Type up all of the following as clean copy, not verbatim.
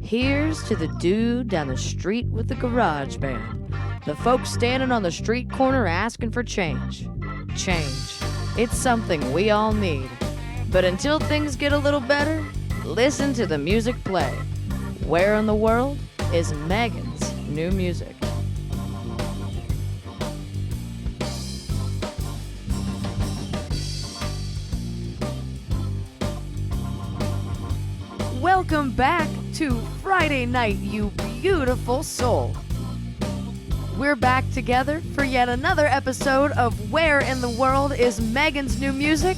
Here's to the dude down the street with the garage band. The folks standing on the street corner asking for change. Change. It's something we all need. But until things get a little better, listen to the music play. Where in the world is Megan's new music? Welcome back to Friday night, you beautiful soul. We're back together for yet another episode of Where in the World is Megan's New Music?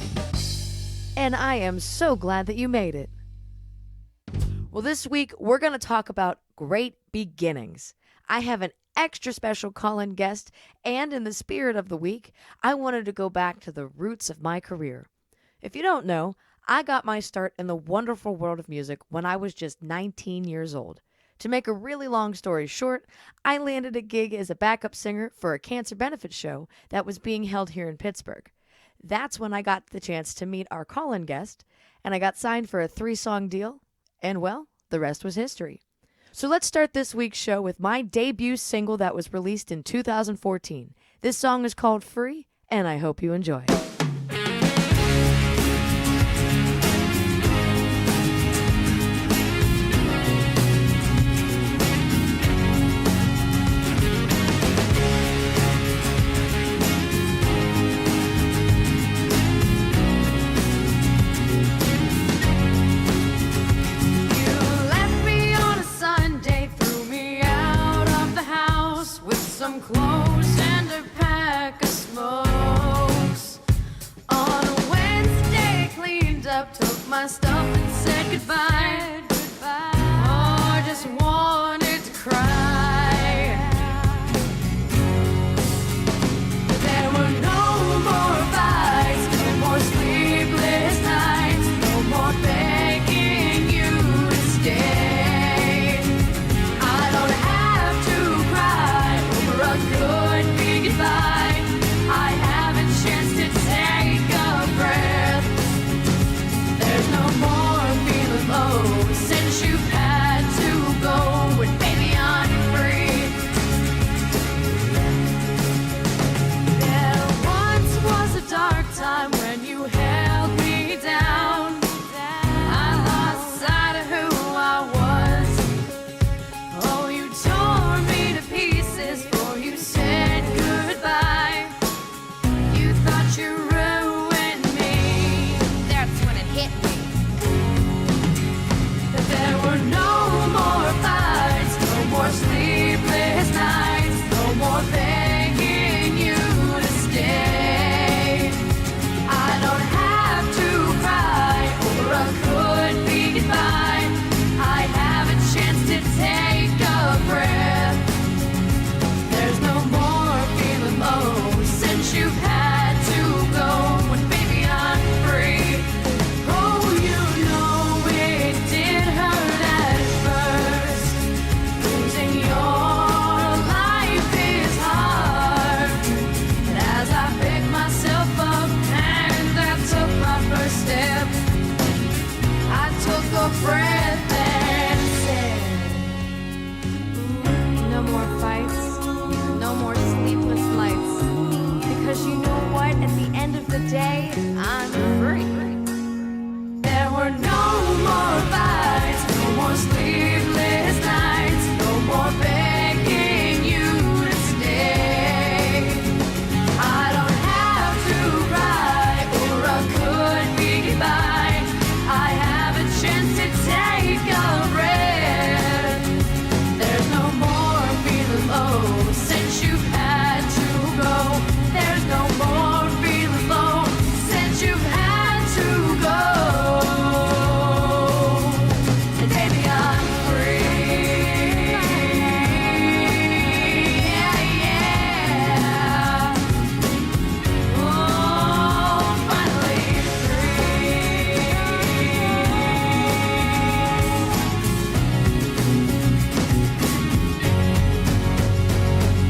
And I am so glad that you made it. Well, this week we're going to talk about great beginnings. I have an extra special call-in guest, and in the spirit of the week, I wanted to go back to the roots of my career. If you don't know, I got my start in the wonderful world of music when I was just 19 years old. To make a really long story short, I landed a gig as a backup singer for a cancer benefit show that was being held here in Pittsburgh. That's when I got the chance to meet our call-in guest, and I got signed for a 3-song deal, and well, the rest was history. So let's start this week's show with my debut single that was released in 2014. This song is called Free, and I hope you enjoy it. Some clothes and a pack of smokes. On a Wednesday, cleaned up, took my stuff and said goodbye. Oh, I just wanted to cry. There were no more fights, no more sleepless nights, no more begging you to stay. Could be goodbye. I have a chance to take a breath. There's no more feeling low since you've had to go, and baby I'm free. There once was a dark time when you held me down. I lost sight of who I was. Oh, you tore me to pieces. You said goodbye. You thought you ruined me. That's when it hit me. There were no more fights, no more sleepless nights, no more begging you to stay. I don't have to cry over a could be goodbye. I have a chance to take a breath. There's no more feeling low since you've had to go, and baby I'm free. Oh, you know it did hurt at first. Losing your life is hard. And as I picked myself up and I took my first step, I took a breath and said, no more fights. No more sleepless nights, because you know what, at the end of the day, I'm free. There were no more fights, no more sleepless nights, no more begging you to stay. I don't have to cry or a could be goodbye. I have a chance to take a breath. There's no more feeling low since you've had to go. There's no more feeling low since you've had to go. And baby, I'm free. Yeah, yeah. Oh, finally free.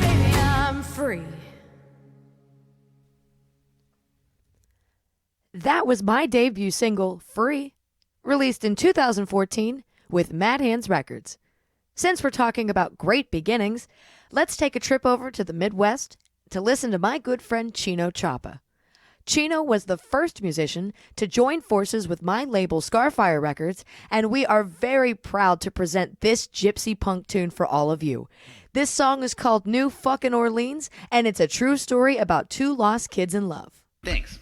Baby, I'm free. That was my debut single, Free, released in 2014, with Mad Hands Records. Since we're talking about great beginnings, let's take a trip over to the Midwest to listen to my good friend Chino Chapa. Chino was the first musician to join forces with my label Scarfire Records, and we are very proud to present this gypsy punk tune for all of you. This song is called New Fucking Orleans, and it's a true story about two lost kids in love. Thanks.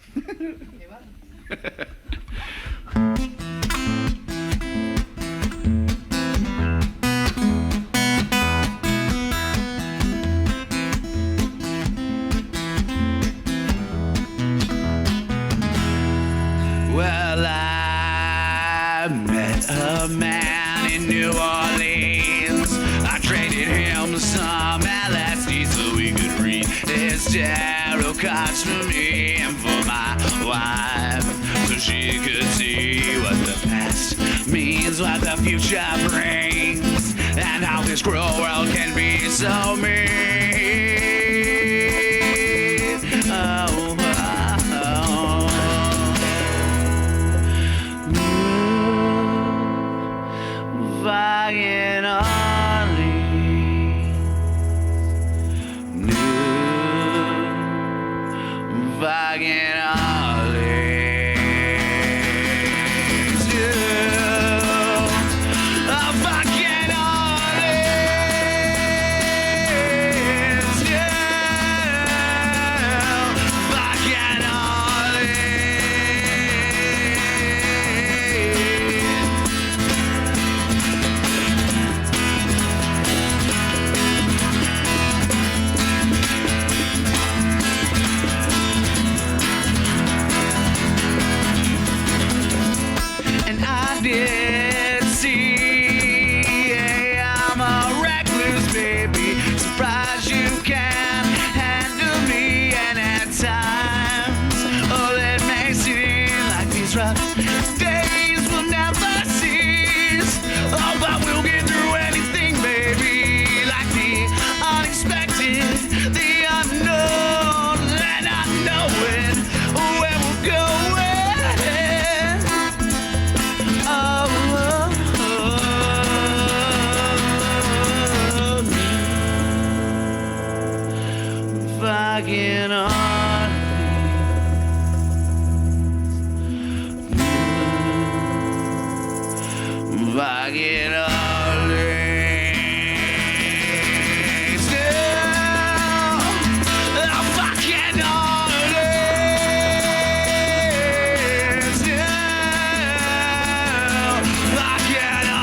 Well, I met a man in New Orleans. I traded him some LSD so he could read his tarot cards for me and for my wife, so she could see what the past means, what the future brings, and how this cruel world can be so mean. Oh, fucking Orleans, New fucking Orleans, New fucking Orleans, New fucking did see, I'm a reckless baby, surprised you can handle me, and at times, oh, it may seem like these rough days will never cease, oh, but we'll get through anything, baby, like the unexpected, the unknown, and not knowing where we're going. Fucking Orleans, fucking Orleans, still, fucking Orleans, still, fucking Orleans.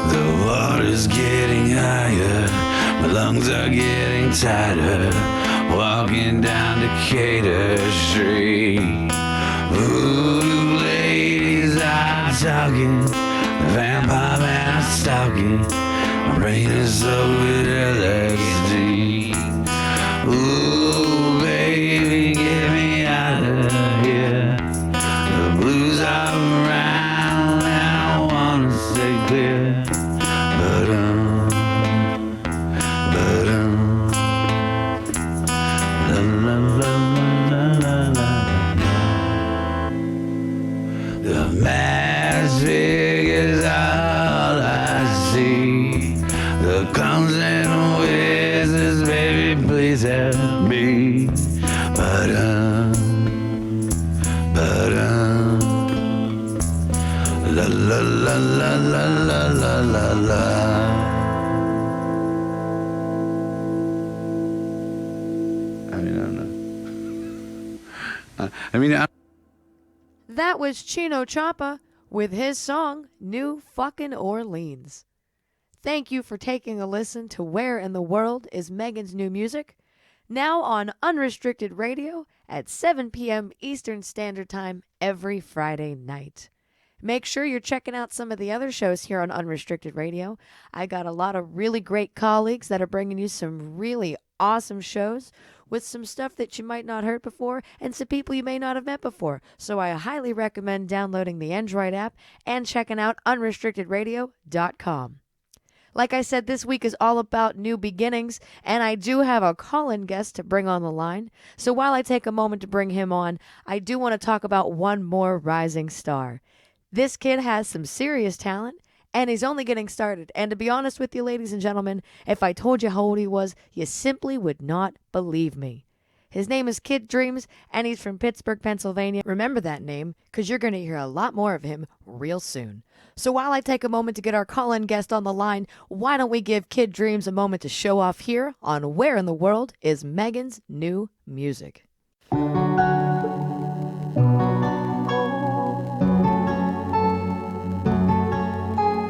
The water's getting higher, my lungs are getting tighter, walking down Decatur Street. Ooh, ladies are talking, the vampire man is stalking, my brain is soaked with LSD. Ooh, baby, get me out of here, the blues are around and I wanna stay clear. The magic is all I see. The clowns and wizards, baby, please help me. La la la la la la la la la. I don't know. That was Chino Chapa with his song New Fucking Orleans. Thank you for taking a listen to Where in the World is Megan's New Music? Now on Unrestricted Radio at 7 p.m. Eastern Standard Time every Friday night. Make sure you're checking out some of the other shows here on Unrestricted Radio. I got a lot of really great colleagues that are bringing you some really awesome shows with some stuff that you might not heard before and some people you may not have met before. So I highly recommend downloading the Android app and checking out unrestrictedradio.com. Like I said, this week is all about new beginnings, and I do have a call-in guest to bring on the line. So while I take a moment to bring him on, I do want to talk about one more rising star. This kid has some serious talent, and he's only getting started. And to be honest with you, ladies and gentlemen, if I told you how old he was, you simply would not believe me. His name is Kid Dreams, and he's from Pittsburgh, Pennsylvania. Remember that name, because you're going to hear a lot more of him real soon. So while I take a moment to get our call-in guest on the line, why don't we give Kid Dreams a moment to show off here on Where in the World is Megan's New Music?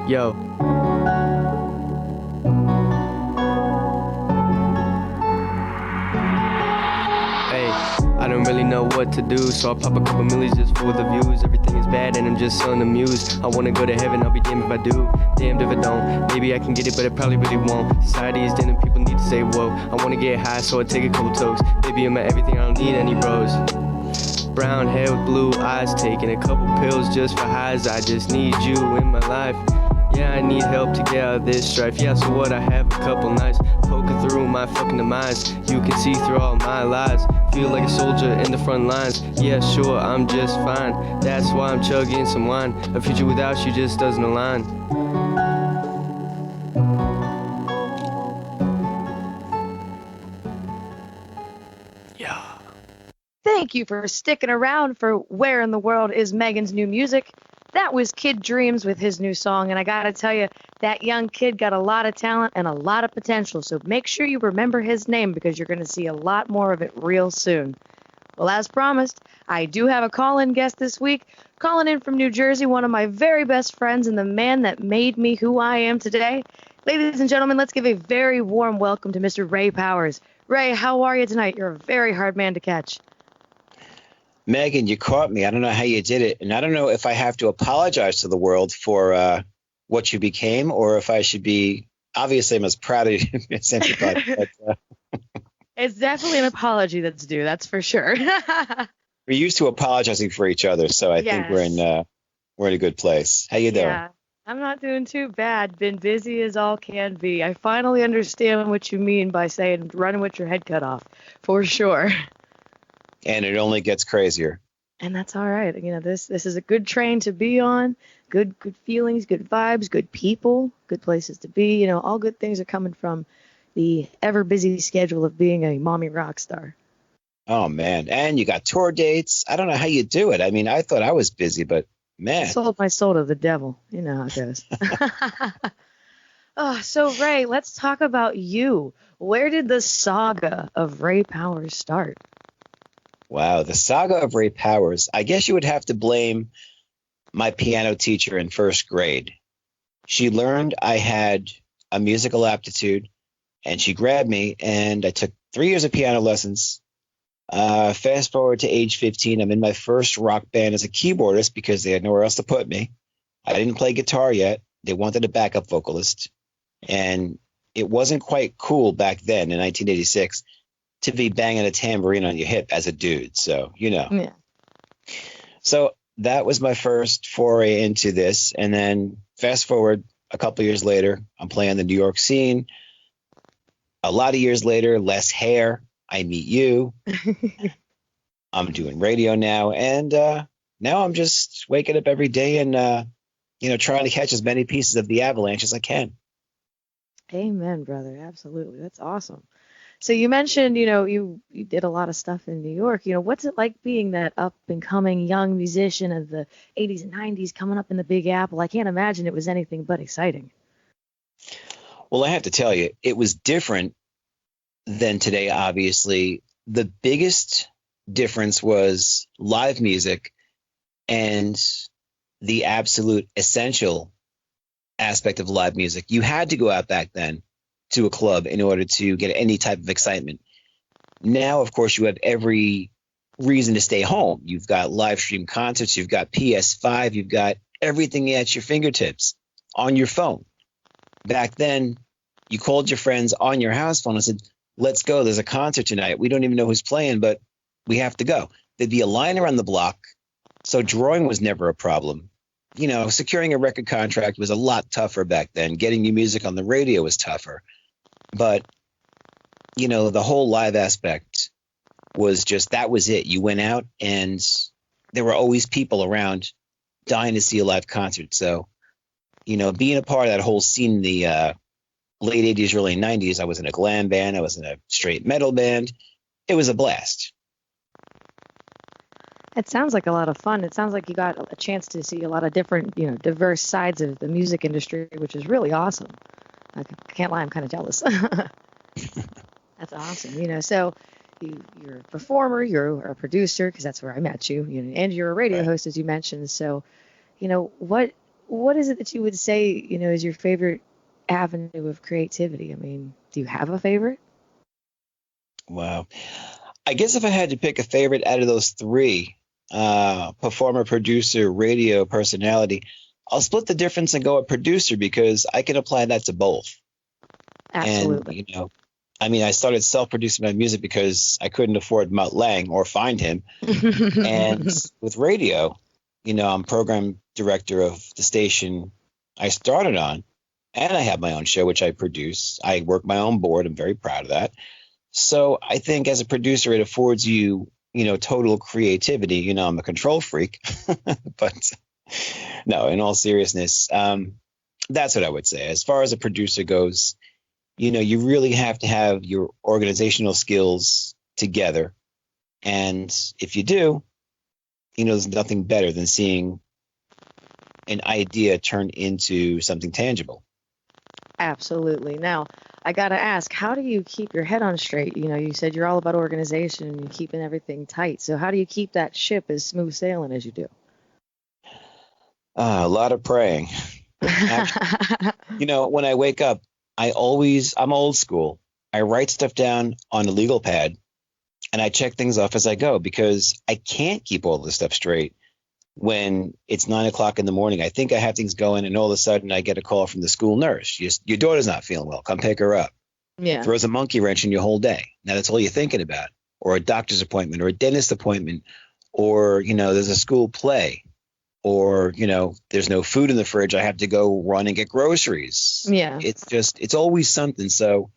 Yo. Hey, I don't really know what to do, so I'll pop a couple millies just for the views. Everything is bad and I'm just so amused. I wanna go to heaven, I'll be damned if I do, damned if I don't. Maybe I can get it, but I probably really won't. Society is dead and people need to say whoa. I wanna get high, so I take a couple tokes. Baby, I'm at everything, I don't need any bros. Brown hair with blue eyes, taking a couple pills just for highs. I just need you in my life. Yeah, I need help to get out of this strife. Yeah, so what, I have a couple nights poking through my fucking demise. You can see through all my lies. Feel like a soldier in the front lines. Yeah, sure, I'm just fine. That's why I'm chugging some wine. A future without you just doesn't align. Yeah. Thank you for sticking around for Where in the World is Megan's New Music. That was Kid Dreams with his new song, and I gotta tell you, that young kid got a lot of talent and a lot of potential, so make sure you remember his name because you're gonna see a lot more of it real soon. Well, as promised, I do have a call-in guest this week, calling in from New Jersey, one of my very best friends and the man that made me who I am today. Ladies and gentlemen, let's give a very warm welcome to Mr. Ray Powers. Ray, how are you tonight? You're a very hard man to catch. Megan, you caught me. I don't know how you did it. And I don't know if I have to apologize to the world for what you became or if I should be. Obviously, I'm as proud of you as anybody. But, It's definitely an apology that's due. That's for sure. we're used to apologizing for each other. So I think we're in a good place. How you doing? Yeah, I'm not doing too bad. Been busy as all can be. I finally understand what you mean by saying running with your head cut off. For sure. And it only gets crazier. And that's all right. You know, this is a good train to be on. Good feelings, good vibes, good people, good places to be. You know, all good things are coming from the ever busy schedule of being a mommy rock star. Oh, man. And you got tour dates. I don't know how you do it. I mean, I thought I was busy, but man. I sold my soul to the devil. You know how it goes. Oh, so Ray, let's talk about you. Where did the saga of Ray Powers start? Wow, the saga of Ray Powers. I guess you would have to blame my piano teacher in first grade. She learned I had a musical aptitude, and she grabbed me, and I took 3 years of piano lessons. Fast forward to age 15, I'm in my first rock band as a keyboardist because they had nowhere else to put me. I didn't play guitar yet. They wanted a backup vocalist, and it wasn't quite cool back then in 1986. To be banging a tambourine on your hip as a dude. So, you know. Yeah. So that was my first foray into this. And then fast forward a couple years later, I'm playing the New York scene. A lot of years later, less hair. I meet you. I'm doing radio now. And now I'm just waking up every day and, trying to catch as many pieces of the avalanche as I can. Amen, brother. Absolutely. That's awesome. So you mentioned, you did a lot of stuff in New York. What's it like being that up and coming young musician of the 80s and 90s coming up in the Big Apple? I can't imagine it was anything but exciting. Well, I have to tell you, it was different than today, obviously. The biggest difference was live music and the absolute essential aspect of live music. You had to go out back then to a club in order to get any type of excitement. Now, of course, you have every reason to stay home. You've got live stream concerts, you've got PS5, you've got everything at your fingertips on your phone. Back then, you called your friends on your house phone and said, let's go. There's a concert tonight. We don't even know who's playing, but we have to go. There'd be a line around the block. So drawing was never a problem. You know, securing a record contract was a lot tougher back then. Getting new music on the radio was tougher. But, you know, the whole live aspect was just, that was it. You went out and there were always people around dying to see a live concert. So, you know, being a part of that whole scene in the late 80s, early 90s, I was in a glam band. I was in a straight metal band. It was a blast. It sounds like a lot of fun. It sounds like you got a chance to see a lot of different, you know, diverse sides of the music industry, which is really awesome. I can't lie, I'm kind of jealous. That's awesome. You know, so you're a performer, you're a producer, because that's where I met you, you know, and you're a radio host, as you mentioned. So, you know, what is it that you would say, you know, is your favorite avenue of creativity? I mean, do you have a favorite? Wow. I guess if I had to pick a favorite out of those three, performer, producer, radio personality, I'll split the difference and go with producer, because I can apply that to both. Absolutely. And, you know, I mean, I started self-producing my music because I couldn't afford Mutt Lange or find him. And with radio, you know, I'm program director of the station I started on, and I have my own show, which I produce. I work my own board. I'm very proud of that. So I think as a producer, it affords you, you know, total creativity. You know, I'm a control freak, but no, in all seriousness, that's what I would say. As far as a producer goes, you know, you really have to have your organizational skills together. And if you do, you know, there's nothing better than seeing an idea turn into something tangible. Absolutely. Now, I got to ask, how do you keep your head on straight? You know, you said you're all about organization and keeping everything tight. So how do you keep that ship as smooth sailing as you do? A lot of praying. Actually, you know, when I wake up, I'm old school. I write stuff down on a legal pad and I check things off as I go, because I can't keep all this stuff straight when it's 9 o'clock in the morning. I think I have things going, and all of a sudden I get a call from the school nurse. Your daughter's not feeling well. Come pick her up. Yeah. Throws a monkey wrench in your whole day. Now that's all you're thinking about. Or a doctor's appointment, or a dentist appointment, or, you know, there's a school play, or, you know, there's no food in the fridge. I have to go run and get groceries. Yeah. It's always something. So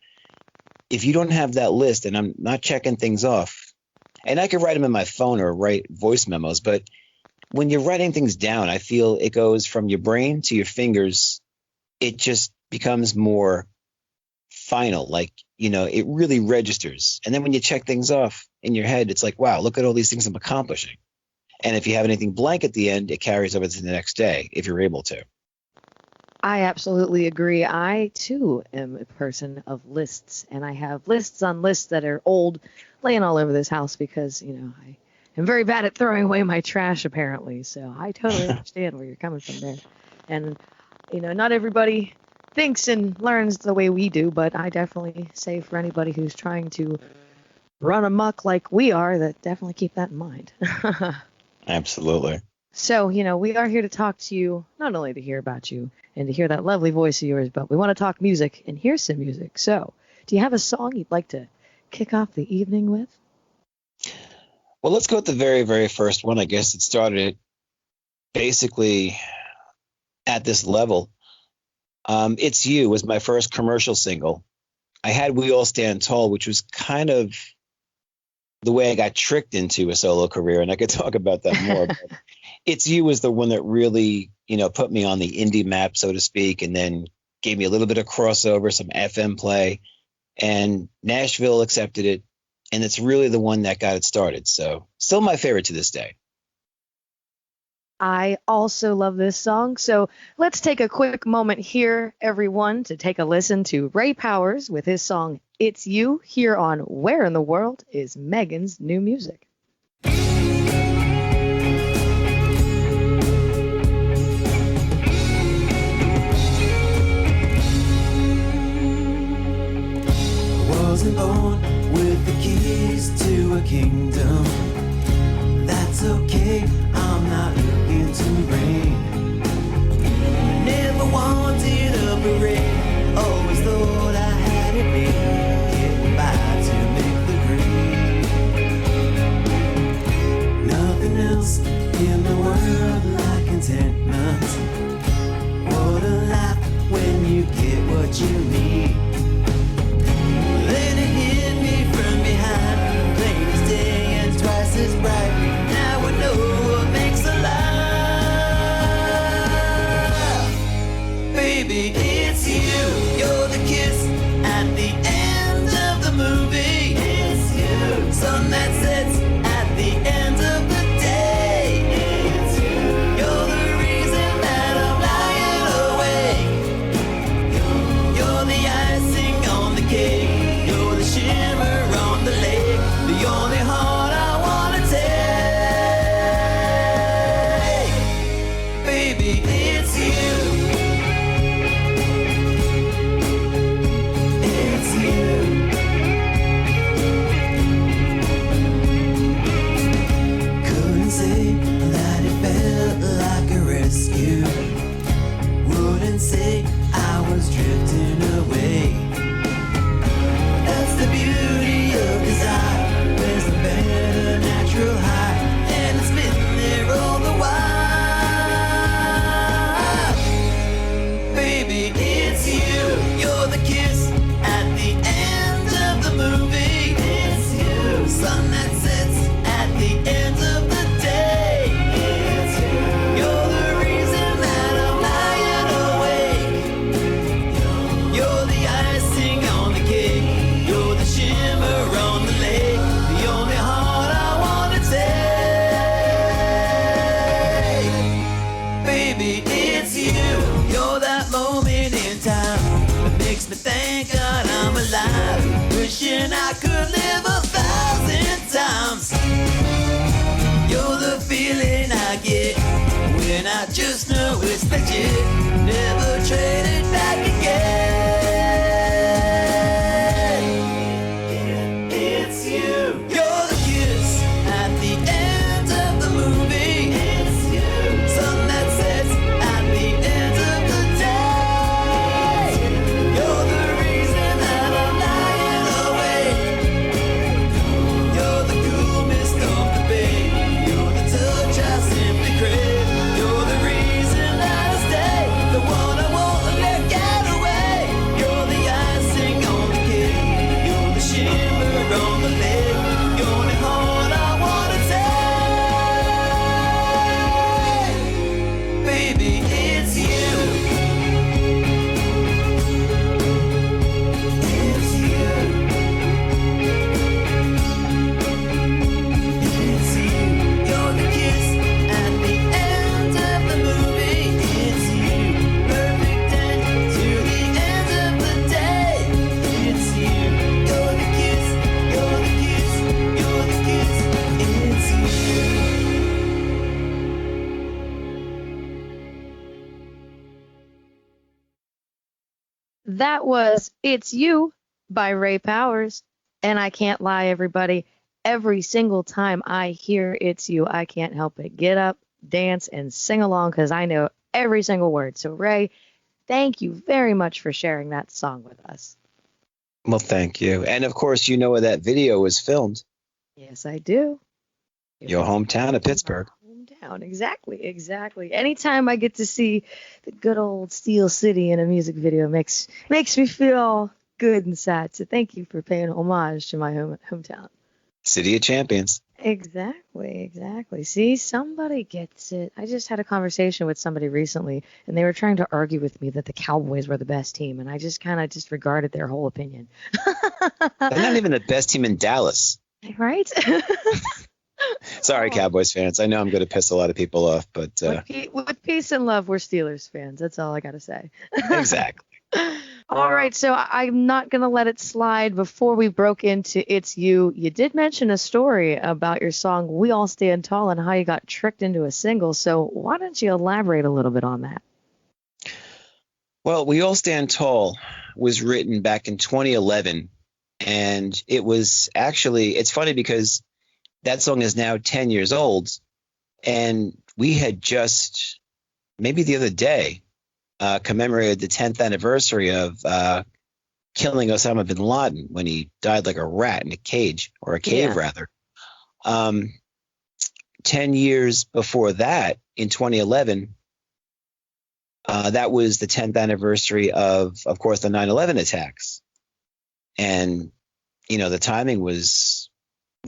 if you don't have that list, and I'm not checking things off, and I could write them in my phone or write voice memos, but when you're writing things down, I feel it goes from your brain to your fingers. It just becomes more final. Like, you know, it really registers. And then when you check things off in your head, it's like, wow, look at all these things I'm accomplishing. And if you have anything blank at the end, it carries over to the next day, if you're able to. I absolutely agree. I, too, am a person of lists, and I have lists on lists that are old, laying all over this house because, you know, I'm very bad at throwing away my trash, apparently. So I totally understand where you're coming from there. And, you know, not everybody thinks and learns the way we do, but I definitely say for anybody who's trying to run amok like we are, that definitely keep that in mind. Absolutely. So, you know, we are here to talk to you, not only to hear about you and to hear that lovely voice of yours, but we want to talk music and hear some music. So, do you have a song you'd like to kick off the evening with? Well, let's go with the very, very first one. I guess it started basically at this level. It's You was my first commercial single. I had We All Stand Tall, which was kind of the way I got tricked into a solo career, and I could talk about that more. But It's You was the one that really, you know, put me on the indie map, so to speak, and then gave me a little bit of crossover, some FM play, and Nashville accepted it, and it's really the one that got it started. So still my favorite to this day. I also love this song. So let's take a quick moment here, everyone, to take a listen to Ray Powers with his song It's You here on Where in the World is Megan's New Music. kingdom. That's okay, I'm not looking to reign. Never wanted a parade, always thought I had it made. Getting by to make the grade. Nothing else in the world like contentment. What a life when you get what you need. Then it hit me from behind, plain as day and twice as bright. Now I know what makes a life. Baby, it's you. You're the kiss at the end of the movie. It's you. Sun that sets at the end of the day. It's you. You're the reason that I'm lying awake. You're the icing on the cake. You're the shimmer on the lake. The only heart I wanna take. Baby, it's you. It's you. Couldn't say that it felt like a rescue. Wouldn't say I was drifting away. That's the beauty of desire. There's a better natural high, and it's been there all the while. Baby, it's you. You're the kiss at the end of the movie. It's you. Sun that sets at the end of the day. It's you. You're the reason that I'm lying awake. You're the icing on the cake. You're the shimmer on the lake. The only heart I wanna take. Baby, it's you. You're that moment in time that makes me thank God I'm alive. Wishing I could live 1,000 times. You're the feeling I get when I just know it's legit. Never trade it back again. It's you. You're the kiss at the end of the movie. It's you. Sun that sets at the end of the day. You're the reason that I'm lying awake. You're the cool mist of the bay. You're the touch I simply crave. You're the reason that I stay. The one I won't let get away. You're the icing on the cake. You're the shimmer on the lake. You're the heart I wanna take. Baby, it's you. It's you. It's you. You're the kiss at the end of the movie. It's you. Perfect end to the end of the day. It's you. You're the kiss. You're the kiss. You're the kiss. It's you. That was It's You by Ray Powers. And I can't lie, everybody. Every single time I hear It's You, I can't help it. Get up, dance, and sing along because I know every single word. So, Ray, thank you very much for sharing that song with us. Well, thank you. And of course, you know where that video was filmed. Yes, I do. Your hometown of Pittsburgh. Hometown, exactly. Anytime I get to see the good old Steel City in a music video makes me feel good inside. So thank you for paying homage to my hometown. City of Champions. Exactly. See, somebody gets it. I just had a conversation with somebody recently, and they were trying to argue with me that the Cowboys were the best team, and I just kind of disregarded their whole opinion. They're not even the best team in Dallas. Right? Sorry, Cowboys fans. I know I'm going to piss a lot of people off, but with peace and love, we're Steelers fans. That's all I got to say. exactly. All right, so I'm not going to let it slide. Before we broke into It's You, you did mention a story about your song We All Stand Tall and how you got tricked into a single. So why don't you elaborate a little bit on that? Well, We All Stand Tall was written back in 2011, and it was actually, it's funny because that song is now 10 years old. And we had just, maybe the other day, commemorated the 10th anniversary of killing Osama bin Laden when he died like a rat in a cage, or a cave, rather. 10 years before that, in 2011, that was the 10th anniversary of course, the 9/11 attacks. And, the timing was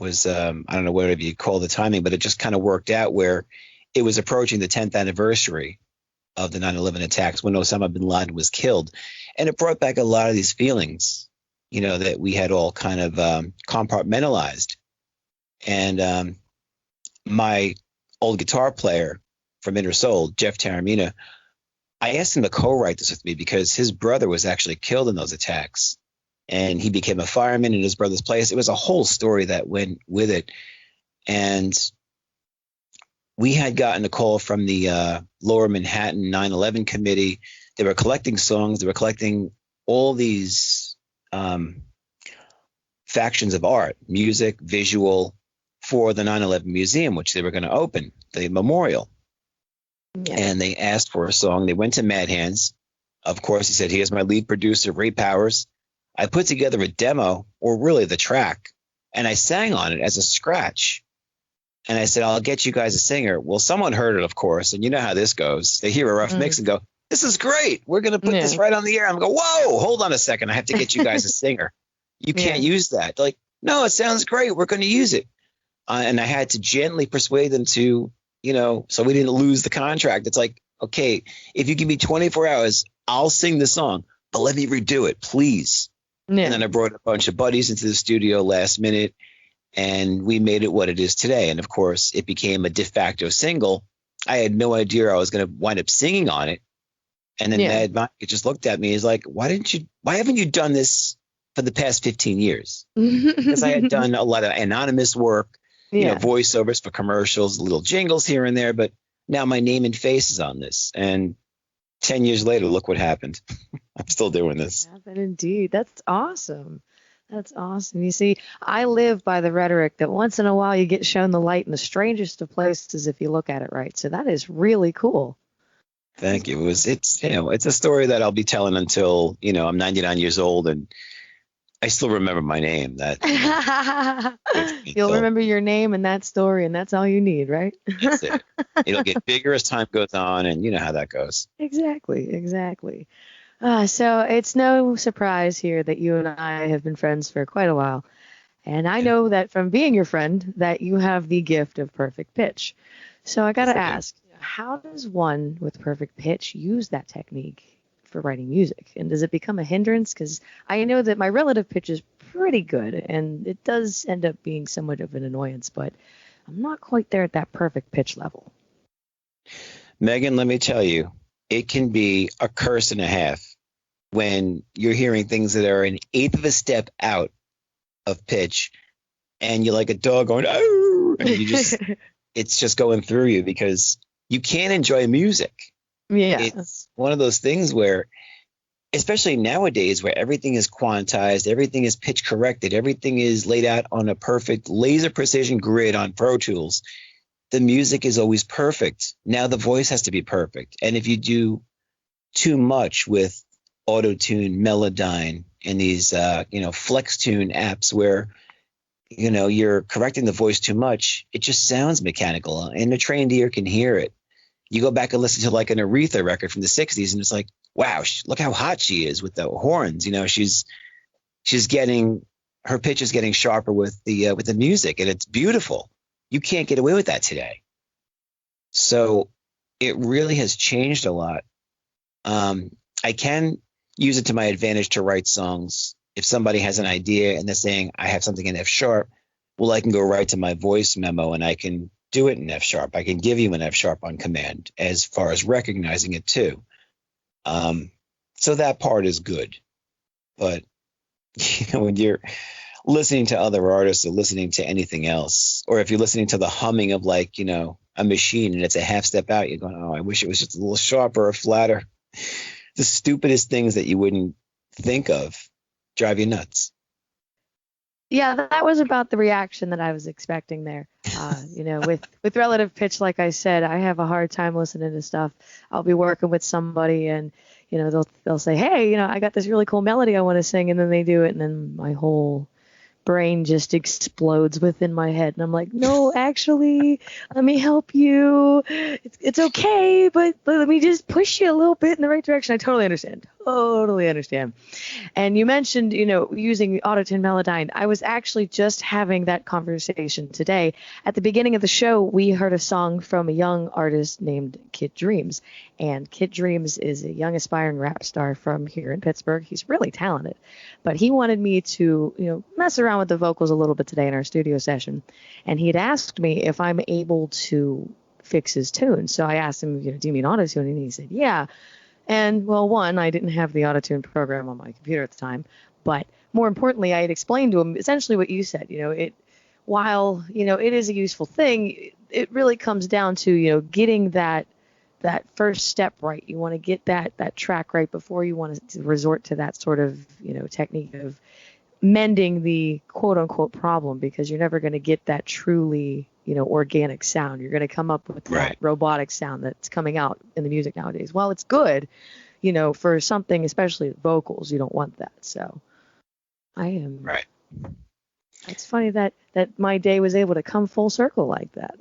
I don't know whatever you call the timing, but it just kind of worked out where it was approaching the 10th anniversary of the 9/11 attacks when Osama bin Laden was killed. And it brought back a lot of these feelings, that we had all kind of compartmentalized. And my old guitar player from Inner Soul, Jeff Taramina, I asked him to co-write this with me because his brother was actually killed in those attacks. And he became a fireman in his brother's place. It was a whole story that went with it. And we had gotten a call from the Lower Manhattan 9/11 committee. They were collecting songs. They were collecting all these factions of art, music, visual, for the 9/11 museum, which they were going to open, the memorial. Yeah. And they asked for a song. They went to Mad Hands. Of course, he said, here's my lead producer, Ray Powers. I put together a demo, or really the track, and I sang on it as a scratch. And I said, I'll get you guys a singer. Well, someone heard it, of course, and you know how this goes. They hear a rough mix and go, this is great. We're going to put this right on the air. I'm going, whoa, hold on a second. I have to get you guys a singer. You can't use that. They're like, no, it sounds great. We're going to use it. And I had to gently persuade them to, so we didn't lose the contract. It's like, okay, if you give me 24 hours, I'll sing the song, but let me redo it, please. Yeah. And then I brought a bunch of buddies into the studio last minute, and we made it what it is today. And of course, it became a de facto single. I had no idea I was going to wind up singing on it. And then Mad Mike just looked at me. He's like, why haven't you done this for the past 15 years? Because I had done a lot of anonymous work, voiceovers for commercials, little jingles here and there. But now my name and face is on this. And 10 years later, look what happened. I'm still doing this. Indeed. That's awesome. That's awesome. You see, I live by the rhetoric that once in a while you get shown the light in the strangest of places if you look at it right. So that is really cool. Thank you. It's a story that I'll be telling until, I'm 99 years old and I still remember my name. You'll remember your name and that story, and that's all you need, right? That's it. It'll get bigger as time goes on, and you know how that goes. Exactly. So it's no surprise here that you and I have been friends for quite a while. And I know that from being your friend that you have the gift of perfect pitch. So I got to ask, how does one with perfect pitch use that technique for writing music? And does it become a hindrance? Because I know that my relative pitch is pretty good, and it does end up being somewhat of an annoyance, but I'm not quite there at that perfect pitch level. Megan, let me tell you, it can be a curse and a half when you're hearing things that are an eighth of a step out of pitch, and you're like a dog going, oh, and you just, it's just going through you because you can't enjoy music. Yeah. It's one of those things where, especially nowadays where everything is quantized, everything is pitch corrected, everything is laid out on a perfect laser precision grid on Pro Tools. The music is always perfect. Now the voice has to be perfect. And if you do too much with Auto-Tune, Melodyne, and these, Flex Tune apps where, you're correcting the voice too much, it just sounds mechanical and a trained ear can hear it. You go back and listen to like an Aretha record from the 60s and it's like, wow, look how hot she is with the horns. She's getting, her pitch is getting sharper with the music, and it's beautiful. You can't get away with that today. So it really has changed a lot. I can use it to my advantage to write songs. If somebody has an idea and they're saying, I have something in F sharp, well, I can go right to my voice memo and I can do it in F sharp. I can give you an F sharp on command as far as recognizing it too. So that part is good. But when you're listening to other artists or listening to anything else, or if you're listening to the humming of like, a machine and it's a half step out, you're going, oh, I wish it was just a little sharper or flatter. The stupidest things that you wouldn't think of drive you nuts. Yeah, that was about the reaction that I was expecting there. With relative pitch, like I said, I have a hard time listening to stuff. I'll be working with somebody, and they'll say, "Hey, I got this really cool melody I want to sing," and then they do it, and then my whole brain just explodes within my head, and I'm like, no, actually, let me help you. It's okay, but let me just push you a little bit in the right direction. I totally understand. Totally understand. And you mentioned, using Autotune Melodyne. I was actually just having that conversation today. At the beginning of the show, we heard a song from a young artist named Kid Dreams. And Kid Dreams is a young aspiring rap star from here in Pittsburgh. He's really talented. But he wanted me to, mess around with the vocals a little bit today in our studio session. And he had asked me if I'm able to fix his tune. So I asked him, do you mean autotune? And he said, yeah. And, well, one, I didn't have the autotune program on my computer at the time. But more importantly, I had explained to him essentially what you said. While it is a useful thing, it really comes down to, getting that first step right. You want to get that track right before you want to resort to that sort of, technique of mending the quote unquote problem, because you're never going to get that truly, organic sound. You're going to come up with that robotic sound that's coming out in the music nowadays. While it's good, for something, especially vocals, you don't want that. So I am right. It's funny that my day was able to come full circle like that.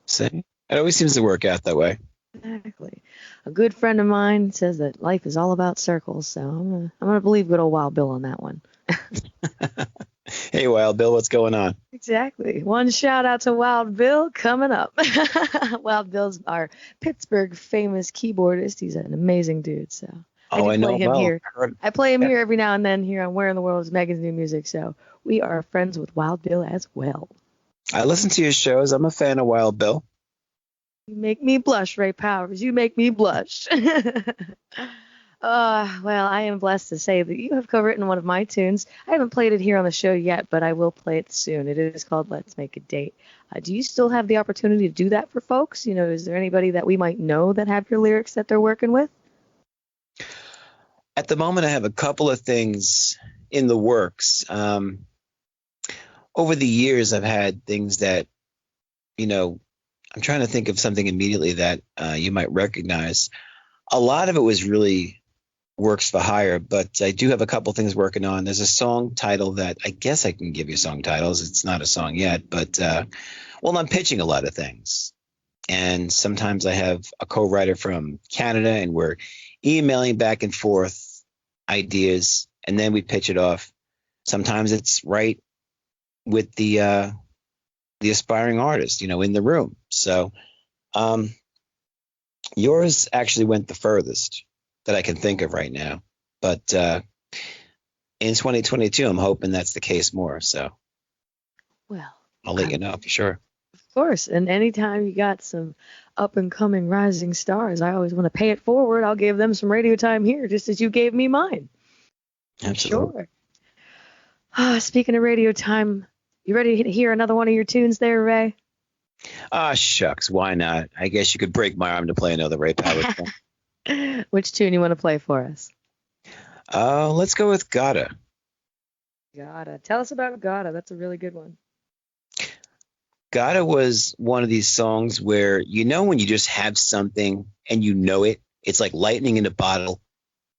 See, it always seems to work out that way. Exactly. A good friend of mine says that life is all about circles, so I'm gonna believe good old Wild Bill on that one. Hey, Wild Bill, what's going on? Exactly. One shout out to Wild Bill coming up. Wild Bill's our Pittsburgh famous keyboardist. He's an amazing dude. So I know him well. here. I play him here every now and then here on Where in the World is Megan's New Music. So we are friends with Wild Bill as well. I listen to your shows. I'm a fan of Wild Bill. You make me blush, Ray Powers. You make me blush. Well, I am blessed to say that you have co-written one of my tunes. I haven't played it here on the show yet, but I will play it soon. It is called Let's Make a Date. Do you still have the opportunity to do that for folks? Is there anybody that we might know that have your lyrics that they're working with? At the moment, I have a couple of things in the works. Over the years, I've had things that, I'm trying to think of something immediately that you might recognize. A lot of it was really works for hire, but I do have a couple things working on. There's a song title that I guess I can give you song titles. It's not a song yet, but I'm pitching a lot of things. And sometimes I have a co-writer from Canada, and we're emailing back and forth ideas, and then we pitch it off. Sometimes it's right with the aspiring artist, in the room. So yours actually went the furthest that I can think of right now. But in 2022, I'm hoping that's the case more. So I'll let you know for sure. Of course. And anytime you got some up and coming rising stars, I always want to pay it forward. I'll give them some radio time here, just as you gave me mine. Absolutely. Sure. Speaking of radio time, you ready to hear another one of your tunes there, Ray? Shucks. Why not? I guess you could break my arm to play another Ray Powers song. Which tune you want to play for us? Let's go with Gotta. Gotta. Tell us about Gotta. That's a really good one. Gotta was one of these songs where, when you just have something and it, it's like lightning in a bottle.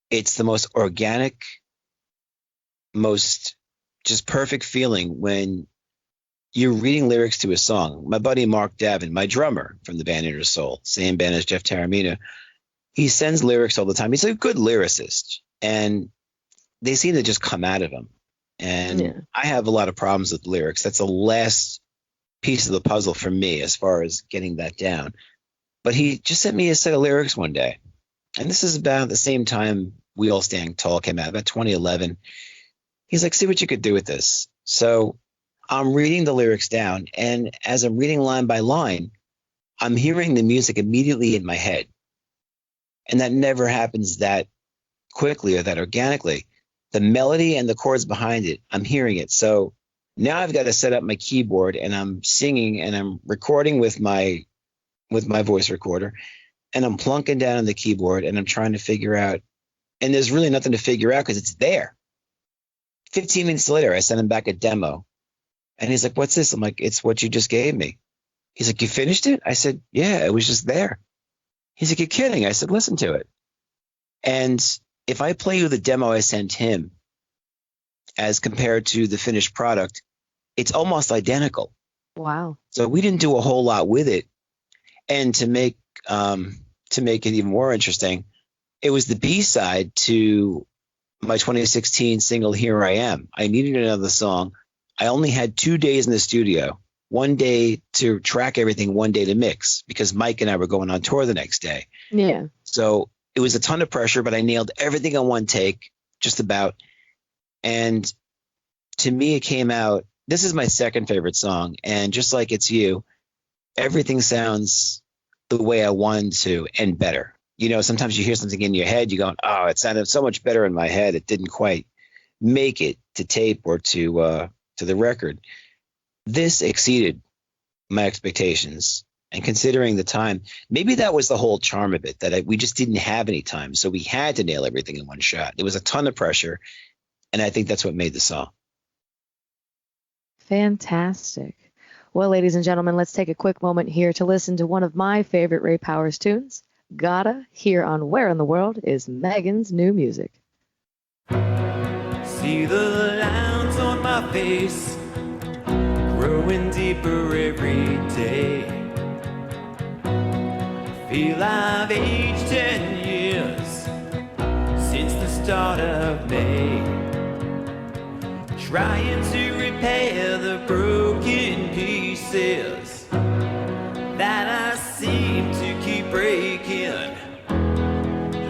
It's the most organic, most just perfect feeling when you're reading lyrics to a song. My buddy Mark Davin, my drummer from the band Inner Soul, same band as Jeff Taramina, he sends lyrics all the time. He's a good lyricist, and they seem to just come out of him. And I have a lot of problems with lyrics. That's the last piece of the puzzle for me as far as getting that down. But he just sent me a set of lyrics one day. And this is about the same time We All Stand Tall came out, about 2011. He's like, see what you could do with this. So I'm reading the lyrics down, and as I'm reading line by line, I'm hearing the music immediately in my head. And that never happens that quickly or that organically. The melody and the chords behind it, I'm hearing it. So now I've got to set up my keyboard, and I'm singing and I'm recording with my voice recorder, and I'm plunking down on the keyboard, and I'm trying to figure out, and there's really nothing to figure out because it's there. 15 minutes later, I sent him back a demo. And he's like, what's this? I'm like, it's what you just gave me. He's like, you finished it? I said, yeah, it was just there. He's like, you're kidding. I said, listen to it. And if I play you the demo I sent him as compared to the finished product, it's almost identical. Wow. So we didn't do a whole lot with it. And to make it even more interesting, it was the B-side to my 2016 single, Here I Am. I needed another song. I only had 2 days in the studio, 1 day to track everything, 1 day to mix, because Mike and I were going on tour the next day. Yeah. So it was a ton of pressure, but I nailed everything on one take, just about. And to me, it came out, this is my second favorite song. And just like It's You, everything sounds the way I wanted to and better. You know, sometimes you hear something in your head, you're going, oh, it sounded so much better in my head. It didn't quite make it to tape or to the record. This exceeded my expectations. And considering the time, maybe that was the whole charm of it, that we just didn't have any time. So we had to nail everything in one shot. It was a ton of pressure. And I think that's what made the song. Fantastic. Well, ladies and gentlemen, let's take a quick moment here to listen to one of my favorite Ray Powers tunes, Gotta, here on Where in the World is Megan's New Music. See the lines on my face growing deeper every day. Feel I've aged 10 years since the start of May, trying to repair the broken pieces that I seem to keep breaking,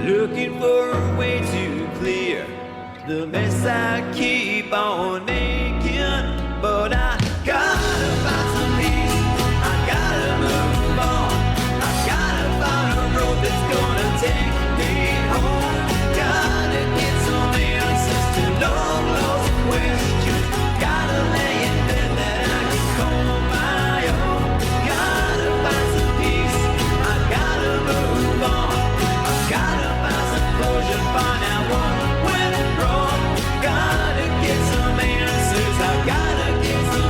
looking for a way to clear the mess I keep on making. But I gotta find some peace, I gotta move on, I gotta find a road that's gonna take me home. Gotta get some answers to long lost questions, gotta lay in bed that I can call my own. Gotta find some peace, I gotta move on, I gotta find some closure, find out what went wrong. Gotta get some answers, I gotta get some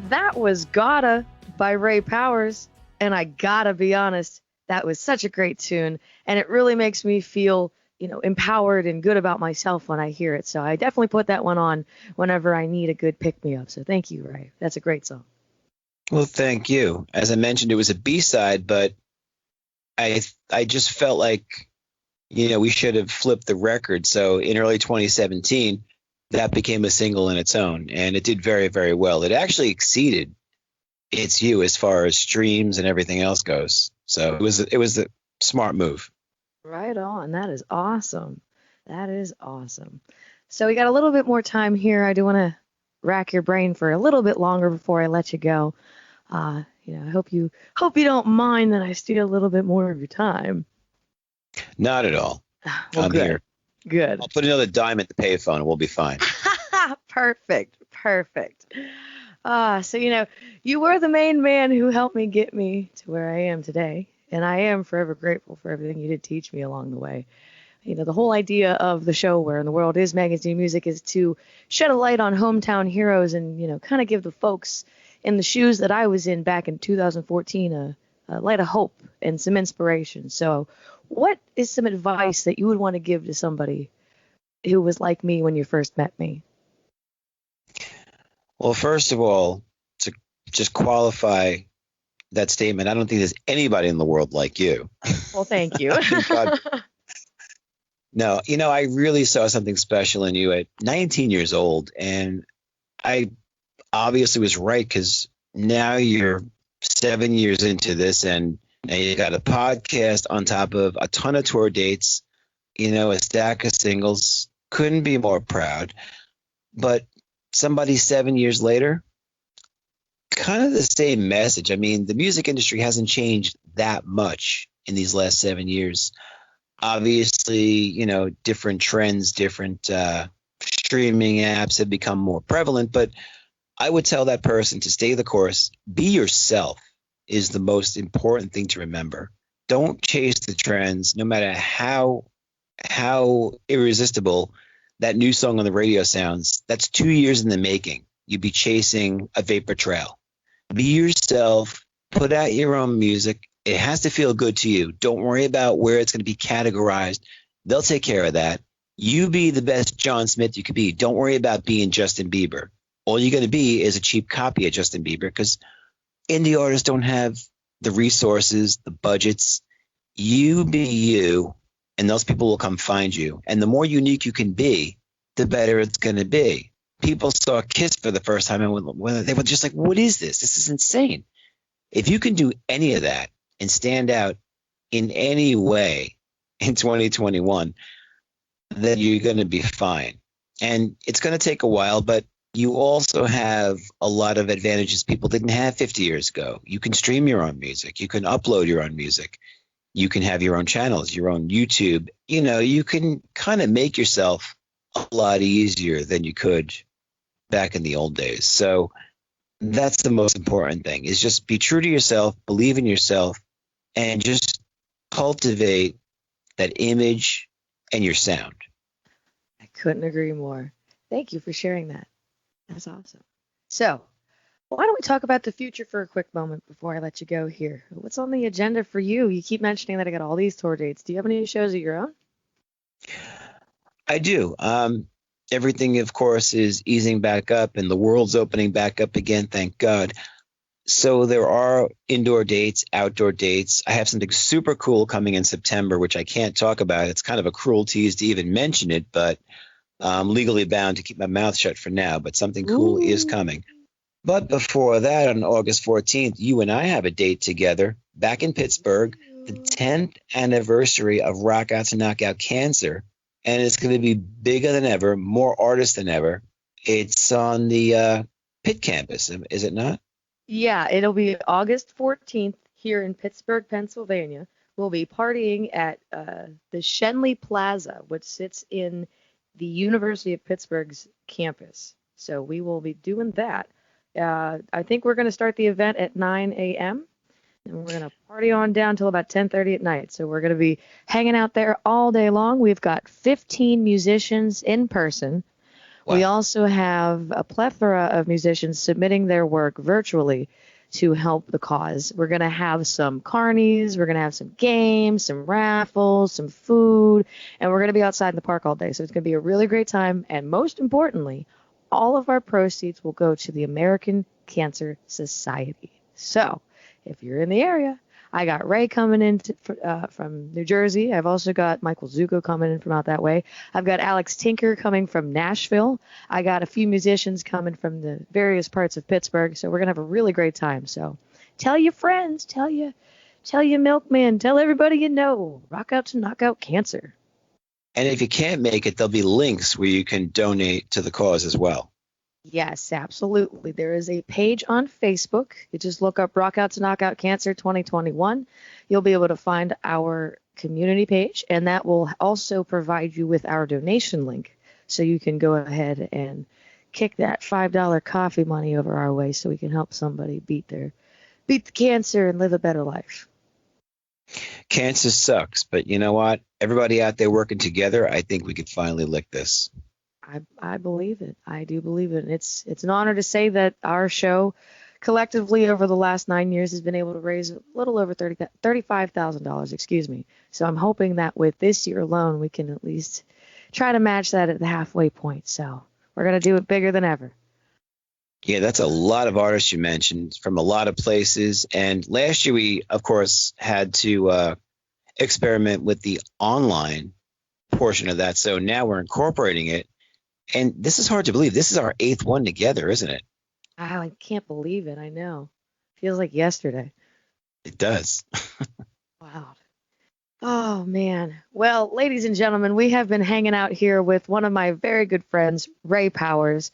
That was Gotta by Ray Powers. And I gotta be honest, that was such a great tune. And it really makes me feel, empowered and good about myself when I hear it. So I definitely put that one on whenever I need a good pick-me-up. So thank you, Ray. That's a great song. Well, thank you. As I mentioned, it was a B-side, but I just felt like, we should have flipped the record. So in early 2017, that became a single in its own, and it did very, very well. It actually exceeded It's You as far as streams and everything else goes. So it was a smart move. Right on. That is awesome. That is awesome. So we got a little bit more time here. I do want to rack your brain for a little bit longer before I let you go. I hope you don't mind that I steal a little bit more of your time. Not at all. Well, I'm good. here. Good. I'll put another dime at the payphone and we'll be fine. Perfect. So, you were the main man who helped me get me to where I am today. And I am forever grateful for everything you did teach me along the way. The whole idea of the show Where in the World is Megan's New Music is to shed a light on hometown heroes and, kind of give the folks in the shoes that I was in back in 2014 a light of hope and some inspiration. So what is some advice that you would want to give to somebody who was like me when you first met me? Well, first of all, to just qualify that statement, I don't think there's anybody in the world like you. Well, thank you. God. No, I really saw something special in you at 19 years old, and I obviously was right because now you're 7 years into this, and now you got a podcast on top of a ton of tour dates, a stack of singles. Couldn't be more proud. But somebody 7 years later, kind of the same message. I mean, the music industry hasn't changed that much in these last 7 years. Obviously, different trends, different streaming apps have become more prevalent, but I would tell that person to stay the course. Be yourself is the most important thing to remember. Don't chase the trends, no matter how irresistible that new song on the radio sounds. That's 2 years in the making. You'd be chasing a vapor trail. Be yourself. Put out your own music. It has to feel good to you. Don't worry about where it's going to be categorized. They'll take care of that. You be the best John Smith you could be. Don't worry about being Justin Bieber. All you're going to be is a cheap copy of Justin Bieber because indie artists don't have the resources, the budgets. You be you, and those people will come find you. And the more unique you can be, the better it's going to be. People saw Kiss for the first time, and they were just like, what is this? This is insane. If you can do any of that and stand out in any way in 2021, then you're going to be fine. And it's going to take a while, but you also have a lot of advantages people didn't have 50 years ago. You can stream your own music. You can upload your own music. You can have your own channels, your own YouTube. You can kind of make yourself a lot easier than you could back in the old days. So that's the most important thing, is just be true to yourself, believe in yourself, and just cultivate that image and your sound. I couldn't agree more. Thank you for sharing that. That's awesome. So, why don't we talk about the future for a quick moment before I let you go here? What's on the agenda for you? You keep mentioning that I got all these tour dates. Do you have any shows of your own? I do. Everything, of course, is easing back up and the world's opening back up again, thank God. So there are indoor dates, outdoor dates. I have something super cool coming in September, which I can't talk about. It's kind of a cruel tease to even mention it, but I'm legally bound to keep my mouth shut for now. But something cool is coming. But before that, on August 14th, you and I have a date together back in Pittsburgh, the 10th anniversary of Rock Out to Knock Out Cancer. And it's going to be bigger than ever, more artists than ever. It's on the Pitt campus, is it not? Yeah, it'll be August 14th here in Pittsburgh, Pennsylvania. We'll be partying at the Schenley Plaza, which sits in the University of Pittsburgh's campus. So we will be doing that. I think we're going to start the event at 9 a.m. and we're going to party on down till about 10:30 at night. So we're going to be hanging out there all day long. We've got 15 musicians in person. We Wow. also have a plethora of musicians submitting their work virtually to help the cause. We're going to have some carnies, we're going to have some games, some raffles, some food, and we're going to be outside in the park all day. So it's going to be a really great time. And most importantly, all of our proceeds will go to the American Cancer Society. So if you're in the area, I got Ray coming in from New Jersey. I've also got Michael Zuko coming in from out that way. I've got Alex Tinker coming from Nashville. I got a few musicians coming from the various parts of Pittsburgh. So we're going to have a really great time. So tell your friends, tell your milkman, tell everybody you know. Rock out to knock out cancer. And if you can't make it, there'll be links where you can donate to the cause as well. Yes, absolutely. There is a page on Facebook. You just look up Rock Out to Knock Out Cancer 2021. You'll be able to find our community page, and that will also provide you with our donation link. So you can go ahead and kick that $5 coffee money over our way so we can help somebody beat the cancer and live a better life. Cancer sucks, but you know what? Everybody out there working together, I think we could finally lick this. I believe it. I do believe it. And it's an honor to say that our show collectively over the last 9 years has been able to raise a little over $35,000, excuse me. So I'm hoping that with this year alone, we can at least try to match that at the halfway point. So we're going to do it bigger than ever. Yeah, that's a lot of artists you mentioned from a lot of places. And last year we, of course, had to experiment with the online portion of that. So now we're incorporating it. And this is hard to believe. This is our 8th one together, isn't it? I can't believe it. I know. Feels like yesterday. It does. Wow. Oh, man. Well, ladies and gentlemen, we have been hanging out here with one of my very good friends, Ray Powers.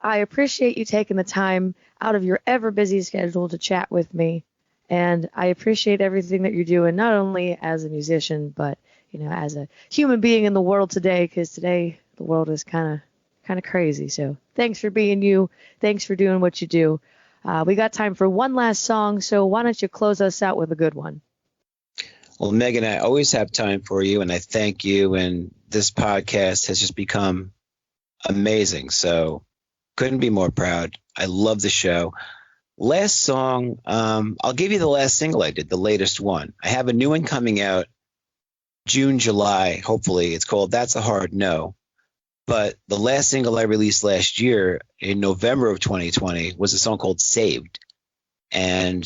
I appreciate you taking the time out of your ever busy schedule to chat with me. And I appreciate everything that you're doing, not only as a musician, but, as a human being in the world today, because today the world is kind of crazy. So thanks for being you. Thanks for doing what you do. We got time for one last song, so why don't you close us out with a good one? Well, Megan, I always have time for you, and I thank you. And this podcast has just become amazing. So couldn't be more proud. I love the show. Last song, I'll give you the last single I did, the latest one. I have a new one coming out June, July, hopefully. It's called That's a Hard No. But the last single I released last year in November of 2020 was a song called Saved. And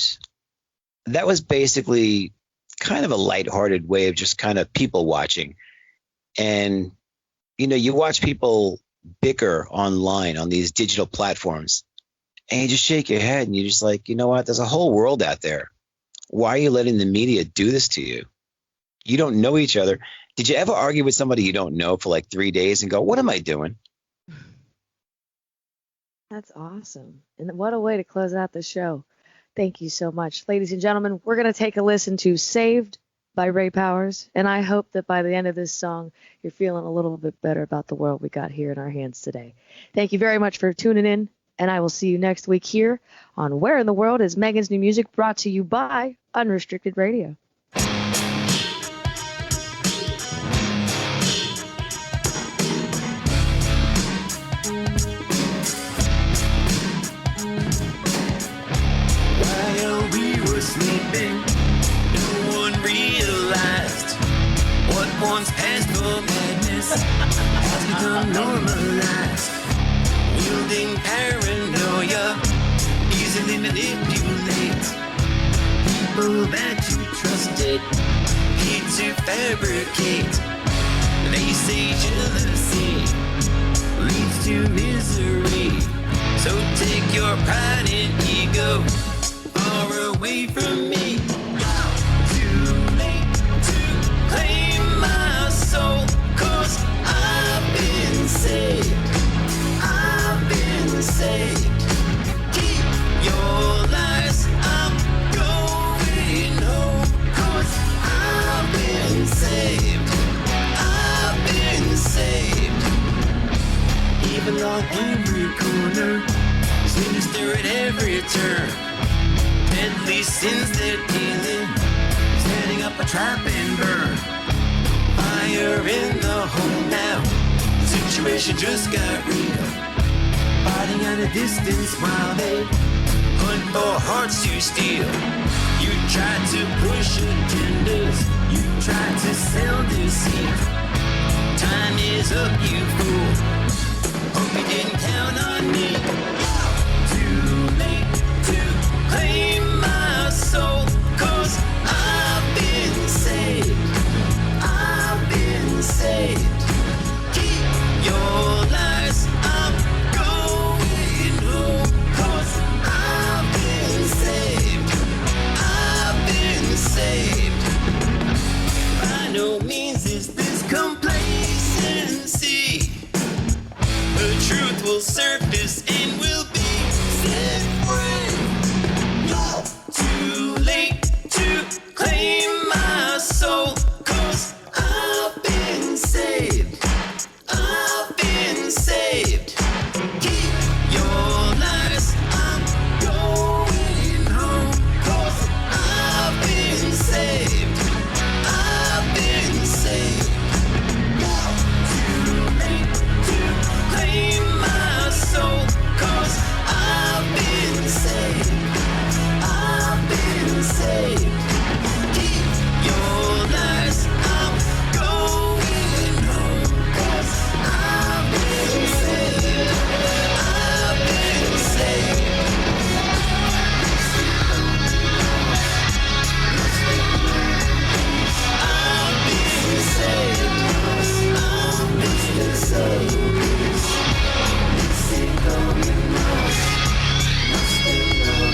that was basically kind of a lighthearted way of just kind of people watching. And, you watch people bicker online on these digital platforms and you just shake your head and you're just like, you know what? There's a whole world out there. Why are you letting the media do this to you? You don't know each other. Did you ever argue with somebody you don't know for like 3 days and go, what am I doing? That's awesome. And what a way to close out the show. Thank you so much. Ladies and gentlemen, we're going to take a listen to Saved by Ray Powers. And I hope that by the end of this song, you're feeling a little bit better about the world we got here in our hands today. Thank you very much for tuning in. And I will see you next week here on Where in the World is Megan's New Music, brought to you by Unrestricted Radio. While we were sleeping, no one realized what once passed for madness has become normalized. Wielding paranoia, easily manipulate people that you trusted, hate to fabricate. They say jealousy leads to misery, so take your pride and ego far away from me. Too late to claim my soul, 'cause I've been saved. I've been saved. Keep your lies, I'm going home, 'cause I've been saved. I've been saved. Evil on every corner, sinister at every turn. Deadly sins that dealing, setting up a trap and burn. Fire in the hole now, to situation just got real. Fighting at a distance while they hunt for hearts to steal. You tried to push agendas, you tried to sell deceit. Time is up, you fool. Hope you didn't count on me.